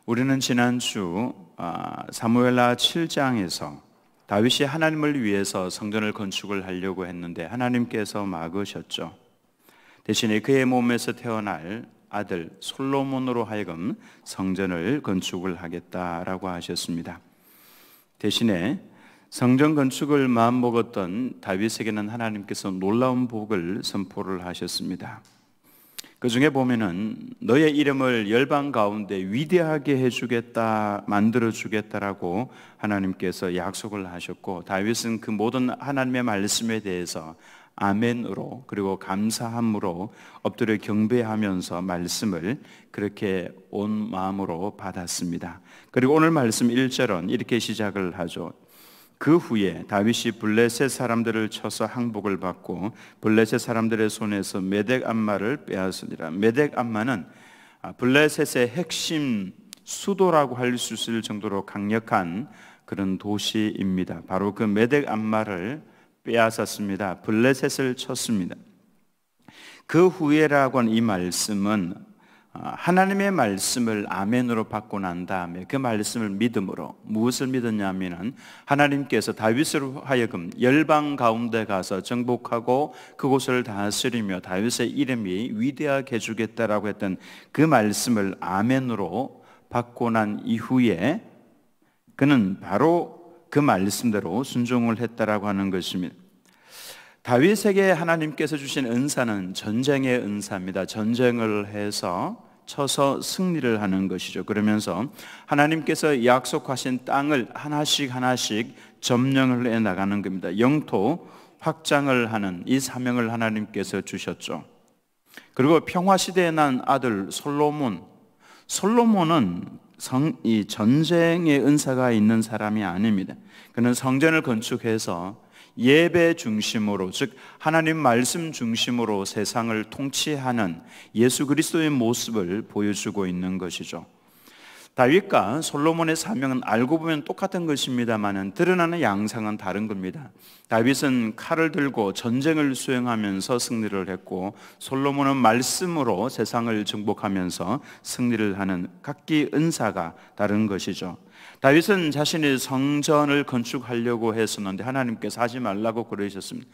우리는 지난주 사무엘하 7장에서 다윗이 하나님을 위해서 성전을 건축을 하려고 했는데 하나님께서 막으셨죠. 대신에 그의 몸에서 태어날 아들 솔로몬으로 하여금 성전을 건축을 하겠다라고 하셨습니다. 대신에 성전 건축을 마음먹었던 다윗에게는 하나님께서 놀라운 복을 선포를 하셨습니다. 그 중에 보면은 너의 이름을 열방 가운데 위대하게 해주겠다, 만들어주겠다라고 하나님께서 약속을 하셨고, 다윗은 그 모든 하나님의 말씀에 대해서 아멘으로 그리고 감사함으로 엎드려 경배하면서 말씀을 그렇게 온 마음으로 받았습니다. 그리고 오늘 말씀 1절은 이렇게 시작을 하죠. 그 후에 다윗이 블레셋 사람들을 쳐서 항복을 받고 블레셋 사람들의 손에서 메덱 암마를 빼앗으니라. 메덱 암마는 블레셋의 핵심 수도라고 할 수 있을 정도로 강력한 그런 도시입니다. 바로 그 메덱 암마를 빼앗았습니다. 블레셋을 쳤습니다. 그 후에라고 하는 이 말씀은 하나님의 말씀을 아멘으로 받고 난 다음에 그 말씀을 믿음으로, 무엇을 믿었냐면은 하나님께서 다윗으로 하여금 열방 가운데 가서 정복하고 그곳을 다스리며 다윗의 이름이 위대하게 해주겠다라고 했던 그 말씀을 아멘으로 받고 난 이후에 그는 바로 그 말씀대로 순종을 했다라고 하는 것입니다. 다윗에게 하나님께서 주신 은사는 전쟁의 은사입니다. 전쟁을 해서 쳐서 승리를 하는 것이죠. 그러면서 하나님께서 약속하신 땅을 하나씩 점령을 해 나가는 겁니다. 영토 확장을 하는 이 사명을 하나님께서 주셨죠. 그리고 평화시대에 난 아들 솔로몬은 이 전쟁의 은사가 있는 사람이 아닙니다. 그는 성전을 건축해서 예배 중심으로, 즉 하나님 말씀 중심으로 세상을 통치하는 예수 그리스도의 모습을 보여주고 있는 것이죠. 다윗과 솔로몬의 사명은 알고 보면 똑같은 것입니다만 드러나는 양상은 다른 겁니다. 다윗은 칼을 들고 전쟁을 수행하면서 승리를 했고, 솔로몬은 말씀으로 세상을 정복하면서 승리를 하는 각기 은사가 다른 것이죠. 다윗은 자신이 성전을 건축하려고 했었는데 하나님께서 하지 말라고 그러셨습니다.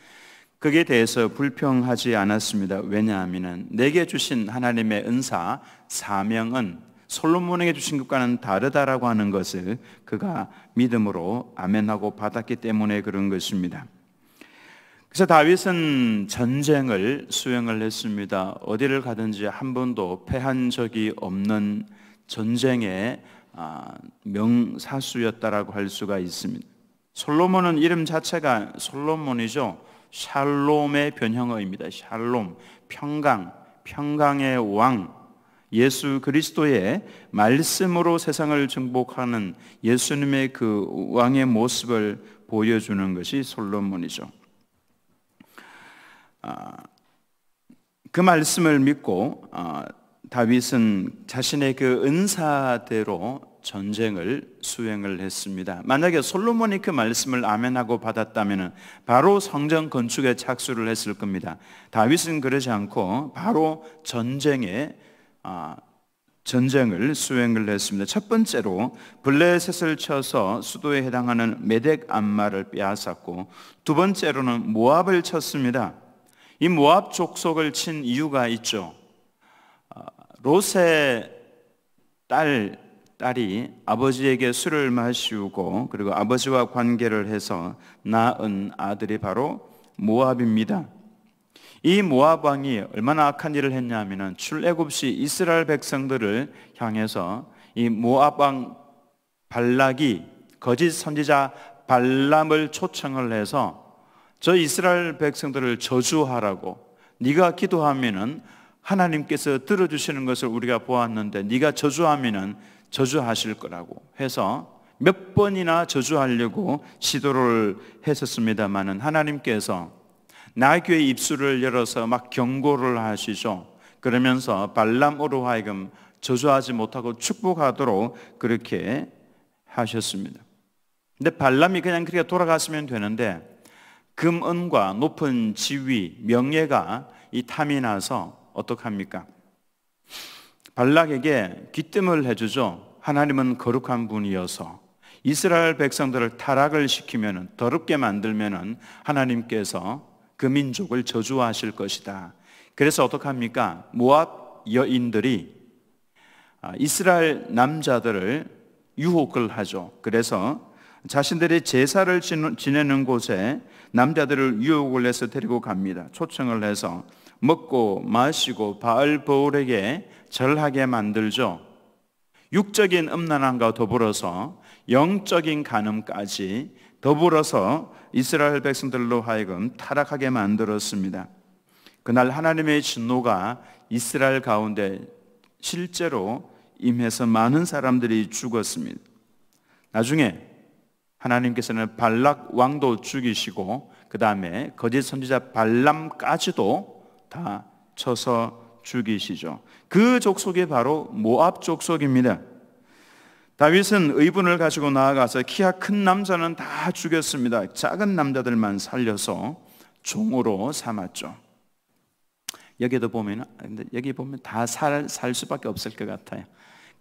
거기에 대해서 불평하지 않았습니다. 왜냐하면 내게 주신 하나님의 은사, 사명은 솔로몬에게 주신 것과는 다르다라고 하는 것을 그가 믿음으로 아멘하고 받았기 때문에 그런 것입니다. 그래서 다윗은 전쟁을 수행을 했습니다. 어디를 가든지 한 번도 패한 적이 없는 전쟁의 명사수였다라고 할 수가 있습니다. 솔로몬은 이름 자체가 솔로몬이죠. 샬롬의 변형어입니다. 샬롬, 평강의 왕, 예수 그리스도의 말씀으로 세상을 정복하는 예수님의 그 왕의 모습을 보여주는 것이 솔로몬이죠. 그 말씀을 믿고 다윗은 자신의 그 은사대로 전쟁을 수행을 했습니다. 만약에 솔로몬이 그 말씀을 아멘하고 받았다면 바로 성전 건축에 착수를 했을 겁니다. 다윗은 그러지 않고 바로 전쟁을 수행을 했습니다. 첫 번째로 블레셋을 쳐서 수도에 해당하는 메덱 암마를 빼앗았고, 두 번째로는 모압을 쳤습니다. 이 모압 족속을 친 이유가 있죠. 롯의 딸이 아버지에게 술을 마시우고 그리고 아버지와 관계를 해서 낳은 아들이 바로 모압입니다. 이 모압 왕이 얼마나 악한 일을 했냐면은 출애굽시 이스라엘 백성들을 향해서 이 모압 왕 발락이 거짓 선지자 발람을 초청을 해서 저 이스라엘 백성들을 저주하라고, 네가 기도하면은 하나님께서 들어주시는 것을 우리가 보았는데 네가 저주하면은 저주하실 거라고 해서 몇 번이나 저주하려고 시도를 했었습니다만은 하나님께서 나귀의 입술을 열어서 막 경고를 하시죠. 그러면서 발람으로 하여금 저주하지 못하고 축복하도록 그렇게 하셨습니다. 근데 발람이 그냥 그렇게 돌아갔으면 되는데 금은과 높은 지위, 명예가 이 탐이 나서 어떡합니까? 발락에게 귀뜸을 해주죠. 하나님은 거룩한 분이어서 이스라엘 백성들을 타락을 시키면, 더럽게 만들면 하나님께서 그 민족을 저주하실 것이다. 그래서 어떡합니까? 모압 여인들이 이스라엘 남자들을 유혹을 하죠. 그래서 자신들이 제사를 지내는 곳에 남자들을 유혹을 해서 데리고 갑니다. 초청을 해서 먹고 마시고 바알보울에게 절하게 만들죠. 육적인 음란함과 더불어서 영적인 간음까지 더불어서 이스라엘 백성들로 하여금 타락하게 만들었습니다. 그날 하나님의 진노가 이스라엘 가운데 실제로 임해서 많은 사람들이 죽었습니다. 나중에 하나님께서는 발락 왕도 죽이시고 그 다음에 거짓 선지자 발람까지도 다 쳐서 죽이시죠. 그 족속이 바로 모압 족속입니다. 다윗은 의분을 가지고 나아가서 키가 큰 남자는 다 죽였습니다. 작은 남자들만 살려서 종으로 삼았죠. 여기도 보면, 여기 보면 다 살 수밖에 없을 것 같아요.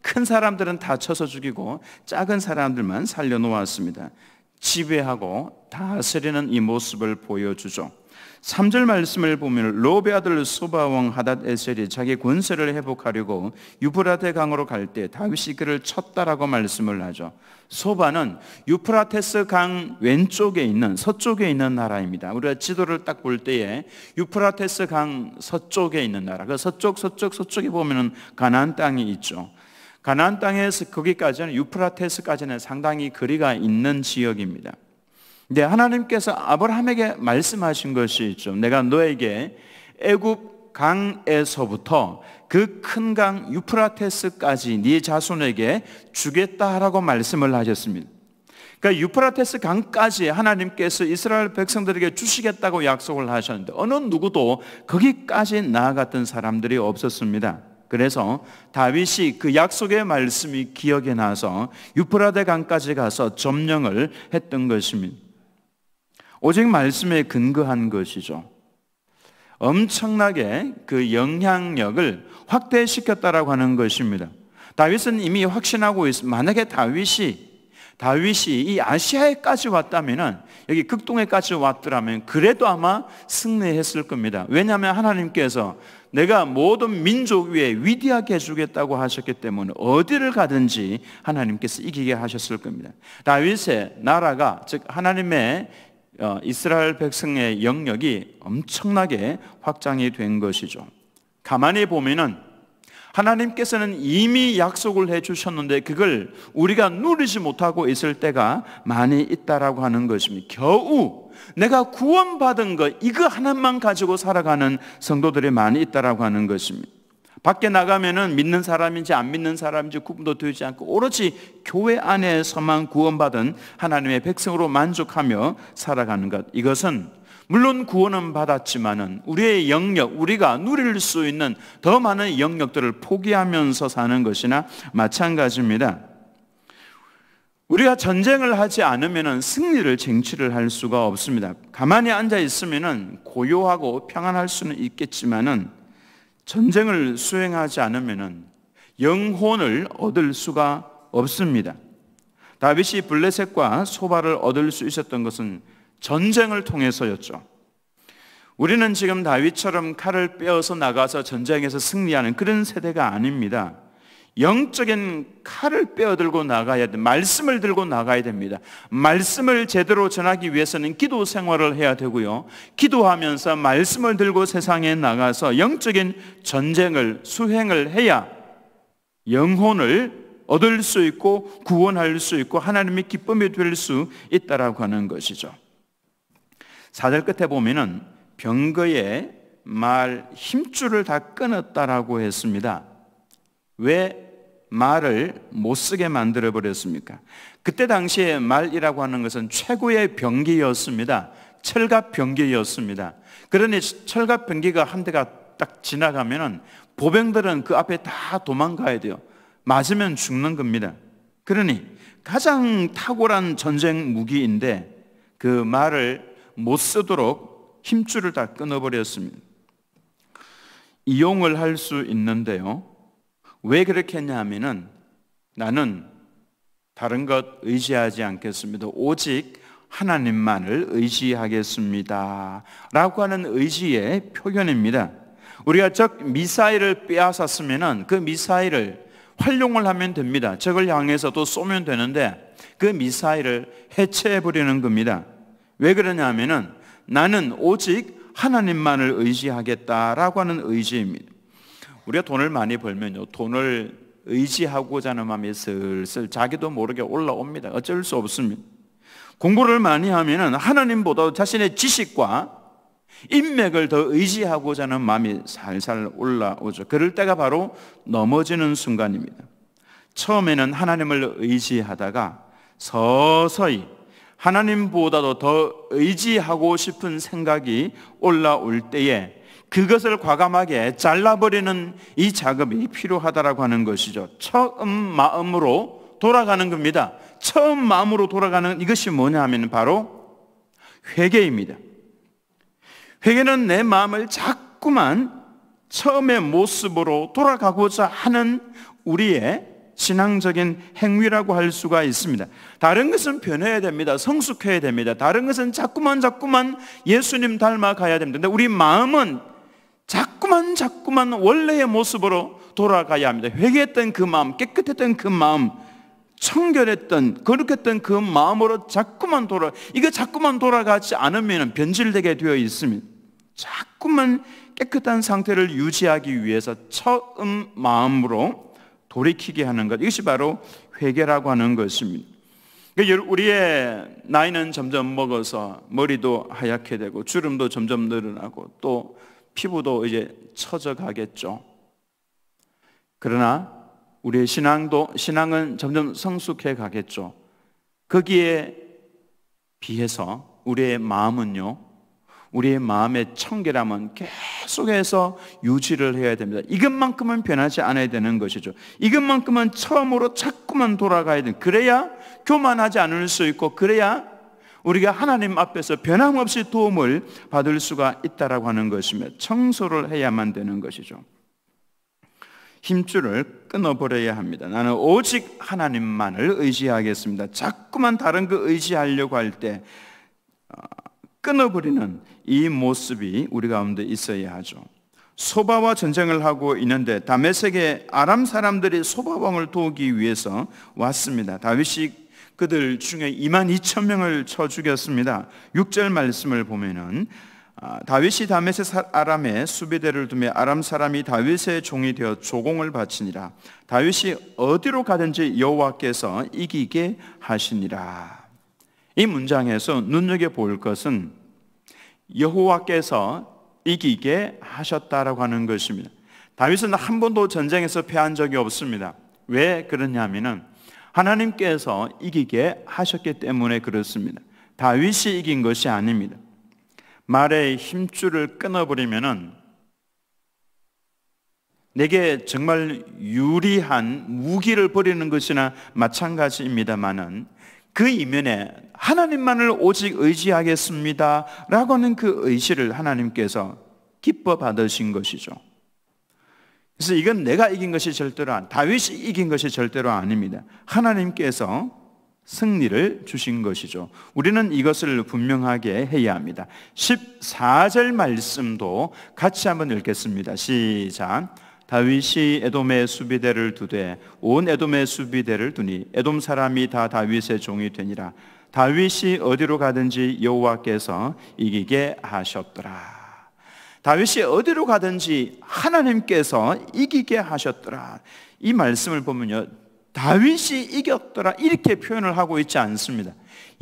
큰 사람들은 다 쳐서 죽이고 작은 사람들만 살려놓았습니다. 지배하고 다스리는 이 모습을 보여주죠. 3절 말씀을 보면 롭의 아들 소바왕 하닷에셀이 자기 권세를 회복하려고 유프라테 강으로 갈 때 다윗이 그를 쳤다라고 말씀을 하죠. 소바는 유프라테스 강 왼쪽에 있는, 서쪽에 있는 나라입니다. 우리가 지도를 딱 볼 때에 유프라테스 강 서쪽에 있는 나라, 그 서쪽에 보면은 가나안 땅이 있죠. 가나안 땅에서 거기까지는, 유프라테스까지는 상당히 거리가 있는 지역입니다. 근데 하나님께서 아브라함에게 말씀하신 것이 있죠. 내가 너에게 애굽 강에서부터 그 큰 강 유프라테스까지 네 자손에게 주겠다라고 말씀을 하셨습니다. 그러니까 유프라테스 강까지 하나님께서 이스라엘 백성들에게 주시겠다고 약속을 하셨는데 어느 누구도 거기까지 나아갔던 사람들이 없었습니다. 그래서 다윗이 그 약속의 말씀이 기억에 나서 유프라테 강까지 가서 점령을 했던 것입니다. 오직 말씀에 근거한 것이죠. 엄청나게 그 영향력을 확대시켰다라고 하는 것입니다. 다윗은 이미 확신하고 있습니다. 만약에 다윗이 이 아시아에까지 왔다면, 여기 극동에까지 왔더라면 그래도 아마 승리했을 겁니다. 왜냐하면 하나님께서 내가 모든 민족 위에 위대하게 해주겠다고 하셨기 때문에 어디를 가든지 하나님께서 이기게 하셨을 겁니다. 다윗의 나라가, 즉 하나님의 이스라엘 백성의 영역이 엄청나게 확장이 된 것이죠. 가만히 보면은 하나님께서는 이미 약속을 해주셨는데 그걸 우리가 누리지 못하고 있을 때가 많이 있다라고 하는 것입니다. 겨우 내가 구원받은 것, 이거 하나만 가지고 살아가는 성도들이 많이 있다라고 하는 것입니다. 밖에 나가면은 믿는 사람인지 안 믿는 사람인지 구분도 되지 않고 오로지 교회 안에서만 구원받은 하나님의 백성으로 만족하며 살아가는 것, 이것은 물론 구원은 받았지만은 우리의 영역, 우리가 누릴 수 있는 더 많은 영역들을 포기하면서 사는 것이나 마찬가지입니다. 우리가 전쟁을 하지 않으면은 승리를 쟁취를 할 수가 없습니다. 가만히 앉아 있으면은 고요하고 평안할 수는 있겠지만은 전쟁을 수행하지 않으면은 영혼을 얻을 수가 없습니다. 다윗이 블레셋과 소바를 얻을 수 있었던 것은 전쟁을 통해서였죠. 우리는 지금 다윗처럼 칼을 빼어서 나가서 전쟁에서 승리하는 그런 세대가 아닙니다. 영적인 칼을 빼어들고 나가야 돼. 말씀을 들고 나가야 됩니다. 말씀을 제대로 전하기 위해서는 기도 생활을 해야 되고요. 기도하면서 말씀을 들고 세상에 나가서 영적인 전쟁을 수행을 해야 영혼을 얻을 수 있고 구원할 수 있고 하나님의 기쁨이 될 수 있다라고 하는 것이죠. 4절 끝에 보면은 병거의 말 힘줄을 다 끊었다라고 했습니다. 왜 말을 못 쓰게 만들어 버렸습니까? 그때 당시에 말이라고 하는 것은 최고의 병기였습니다. 철갑 병기였습니다. 그러니 철갑 병기가 한 대가 딱 지나가면은 보병들은 그 앞에 다 도망가야 돼요. 맞으면 죽는 겁니다. 그러니 가장 탁월한 전쟁 무기인데 그 말을 못 쓰도록 힘줄을 다 끊어버렸습니다. 이용을 할 수 있는데요. 왜 그렇게 했냐 하면은 나는 다른 것 의지하지 않겠습니다. 오직 하나님만을 의지하겠습니다. 라고 하는 의지의 표현입니다. 우리가 적 미사일을 빼앗았으면 그 미사일을 활용을 하면 됩니다. 적을 향해서 또 쏘면 되는데 그 미사일을 해체해버리는 겁니다. 왜 그러냐면은 나는 오직 하나님만을 의지하겠다라고 하는 의지입니다. 우리가 돈을 많이 벌면요, 돈을 의지하고자 하는 마음이 슬슬 자기도 모르게 올라옵니다. 어쩔 수 없습니다. 공부를 많이 하면은 하나님보다 자신의 지식과 인맥을 더 의지하고자 하는 마음이 살살 올라오죠. 그럴 때가 바로 넘어지는 순간입니다. 처음에는 하나님을 의지하다가 서서히 하나님보다도 더 의지하고 싶은 생각이 올라올 때에 그것을 과감하게 잘라버리는 이 작업이 필요하다라고 하는 것이죠. 처음 마음으로 돌아가는 겁니다. 처음 마음으로 돌아가는 이것이 뭐냐 하면 바로 회개입니다. 회개는 내 마음을 자꾸만 처음의 모습으로 돌아가고자 하는 우리의 신앙적인 행위라고 할 수가 있습니다. 다른 것은 변해야 됩니다. 성숙해야 됩니다. 다른 것은 자꾸만 예수님 닮아가야 됩니다. 근데 우리 마음은 자꾸만 원래의 모습으로 돌아가야 합니다. 회개했던 그 마음, 깨끗했던 그 마음, 청결했던, 거룩했던 그 마음으로 자꾸만 돌아가지 않으면 변질되게 되어 있습니다. 자꾸만 깨끗한 상태를 유지하기 위해서 처음 마음으로 돌이키게 하는 것, 이것이 바로 회개라고 하는 것입니다. 우리의 나이는 점점 먹어서 머리도 하얗게 되고 주름도 점점 늘어나고 또 피부도 이제 처져 가겠죠. 그러나 우리의 신앙은 점점 성숙해 가겠죠. 거기에 비해서 우리의 마음은요, 우리의 마음의 청결함은 계속해서 유지를 해야 됩니다. 이것만큼은 변하지 않아야 되는 것이죠. 이것만큼은 처음으로 자꾸만 돌아가야 됩니다. 그래야 교만하지 않을 수 있고, 그래야 우리가 하나님 앞에서 변함없이 도움을 받을 수가 있다라고 하는 것이며 청소를 해야만 되는 것이죠. 힘줄을 끊어버려야 합니다. 나는 오직 하나님만을 의지하겠습니다. 자꾸만 다른 거 의지하려고 할 때 끊어버리는 이 모습이 우리 가운데 있어야 하죠. 소바와 전쟁을 하고 있는데 다메섹에 아람 사람들이 소바왕을 도우기 위해서 왔습니다. 다윗이 그들 중에 22,000명을 쳐 죽였습니다. 6절 말씀을 보면은 다윗이 다메섹 아람에 수비대를 두며 아람 사람이 다윗의 종이 되어 조공을 바치니라. 다윗이 어디로 가든지 여호와께서 이기게 하시니라. 이 문장에서 눈여겨볼 것은 여호와께서 이기게 하셨다라고 하는 것입니다. 다윗은 한 번도 전쟁에서 패한 적이 없습니다. 왜 그러냐면은 하나님께서 이기게 하셨기 때문에 그렇습니다. 다윗이 이긴 것이 아닙니다. 말의 힘줄을 끊어버리면은 내게 정말 유리한 무기를 버리는 것이나 마찬가지입니다만은 그 이면에 하나님만을 오직 의지하겠습니다 라고 하는 그 의지를 하나님께서 기뻐 받으신 것이죠. 그래서 이건 내가 이긴 것이 절대로 다윗이 이긴 것이 절대로 아닙니다. 하나님께서 승리를 주신 것이죠. 우리는 이것을 분명하게 해야 합니다. 14절 말씀도 같이 한번 읽겠습니다. 시작. 다윗이 에돔의 수비대를 두되 온 에돔의 수비대를 두니 에돔 사람이 다 다윗의 종이 되니라. 다윗이 어디로 가든지 여호와께서 이기게 하셨더라. 다윗이 어디로 가든지 하나님께서 이기게 하셨더라. 이 말씀을 보면요, 다윗이 이겼더라 이렇게 표현을 하고 있지 않습니다.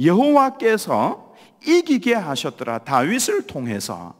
여호와께서 이기게 하셨더라. 다윗을 통해서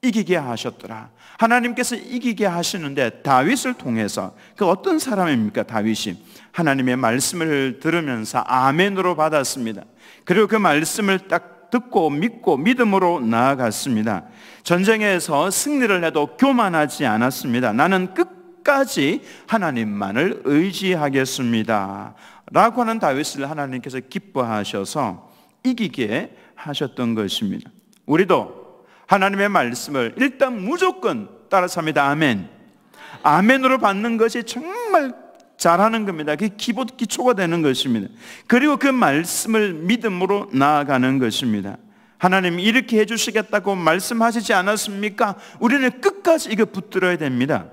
이기게 하셨더라. 하나님께서 이기게 하시는데 다윗을 통해서 그 어떤 사람입니까? 다윗이 하나님의 말씀을 들으면서 아멘으로 받았습니다. 그리고 그 말씀을 딱 듣고 믿고 믿음으로 나아갔습니다. 전쟁에서 승리를 해도 교만하지 않았습니다. 나는 끝까지 하나님만을 의지하겠습니다 라고 하는 다윗을 하나님께서 기뻐하셔서 이기게 하셨던 것입니다. 우리도 하나님의 말씀을 일단 무조건 따라서 합니다. 아멘. 아멘으로 받는 것이 정말 잘하는 겁니다. 그게 기초가 되는 것입니다. 그리고 그 말씀을 믿음으로 나아가는 것입니다. 하나님 이렇게 해주시겠다고 말씀하시지 않았습니까? 우리는 끝까지 이거 붙들어야 됩니다.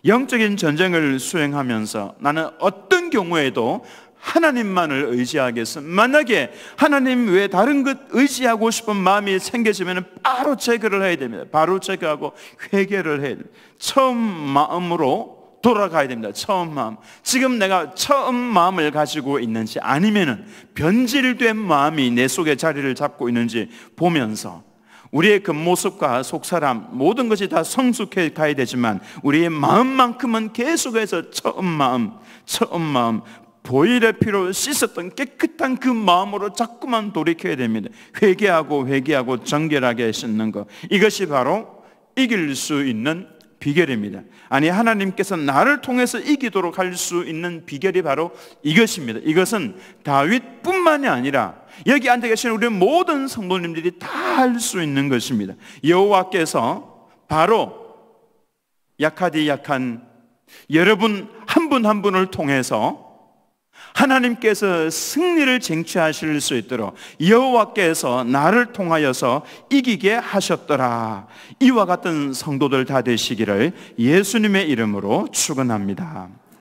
영적인 전쟁을 수행하면서 나는 어떤 경우에도 하나님만을 의지하겠어. 만약에 하나님 외에 다른 것 의지하고 싶은 마음이 생겨지면 바로 제거를 해야 됩니다. 바로 제거하고 회개를 해야 됩니다. 처음 마음으로 돌아가야 됩니다. 처음 마음. 지금 내가 처음 마음을 가지고 있는지 아니면은 변질된 마음이 내 속에 자리를 잡고 있는지 보면서 우리의 겉모습과 속사람 모든 것이 다 성숙해 가야 되지만 우리의 마음만큼은 계속해서 처음 마음 보일의 피로 씻었던 깨끗한 그 마음으로 자꾸만 돌이켜야 됩니다. 회개하고 정결하게 씻는 것, 이것이 바로 이길 수 있는 비결입니다. 아니, 하나님께서 나를 통해서 이기도록 할 수 있는 비결이 바로 이것입니다. 이것은 다윗뿐만이 아니라 여기 앉아 계신 우리 모든 성도님들이 다 할 수 있는 것입니다. 여호와께서 바로 약하디 약한 여러분 한 분 한 분을 통해서 하나님께서 승리를 쟁취하실 수 있도록 여호와께서 나를 통하여서 이기게 하셨더라. 이와 같은 성도들 다 되시기를 예수님의 이름으로 축원합니다.